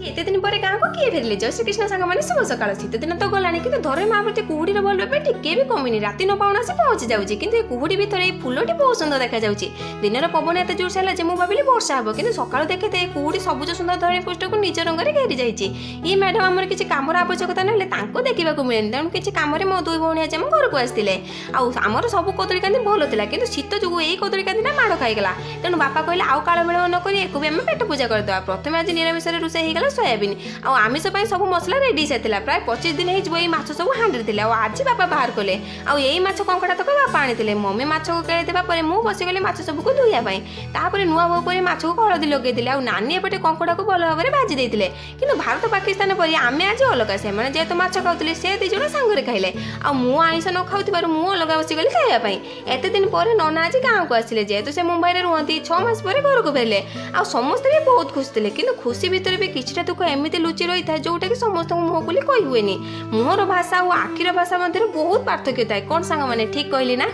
एते दिन पर गाँव को किए फेरले जय श्रीकृष्ण सांग मैंने शुभ सकाल शीत दिन तो गलानी कि धरे माँ प्रति कुहुड़ी भल पाइबा टिके भी कमिनी राति न पाउना से पहुंची जाऊँगी कि कुहुड़ी भितर ये फुलटी बहुत सुंदर देखा जाऊँगी दिन पवन एत जोर से मुझे भाविली वर्षा हम कि सकाल देखते कुहुड़ी सबुज सुंदर धरणी पृष्ठ को निज रंग में घेरी जाइए ये मैडम आमर किसी कमर आवश्यकता ना देखा मिले तेणु किसी कम मो दुई भौणी आज आम घर को आसते आमर सब कदली कांदी भल था कि शीत जो यही कदली कांदी ना माड़ खाईगला तेणु बापा कहले आउ काल बेल नक भी आम पेट पूजा करदे प्रथम आज निरामिष रोषे होगा सोयाबीन आमिष सब मसला रेडी से प्राय 25 दिन हो सब हांडी थे आज बापा बाहर कले आई माछ कंकड़ा तक बापा आनी मम्मी माछ को कहीदेवा मुझे बसीगली माछ सबको धोयापाई नुआ बहु पर माछ को हलदी लगे नानी एपटे कंकड़ा को भल भाव में भाजी देते कि भारत पाकिस्तान पर आम आज अलग से जेहेतु माछ खाऊे से दी जन सांगे खाइले आइष न खाऊ मुझे अलग बसीगली खायापाई एत दिन पर नना आज गाँव को आसिले जेहेतु से मुंबई में रुहति 6 मास पर घर को फेरले आ समस्ते भी बहुत खुशी थे कि खुशी भितर भी किसी दुख एमती लुचि रही है जोटा कि समस्त मुह खोली कही हुए मुहर भाषा और आखिर भाषा मध्य बहुत पार्थक्य थाए कौन सांग मैंने ठीक कहली ना।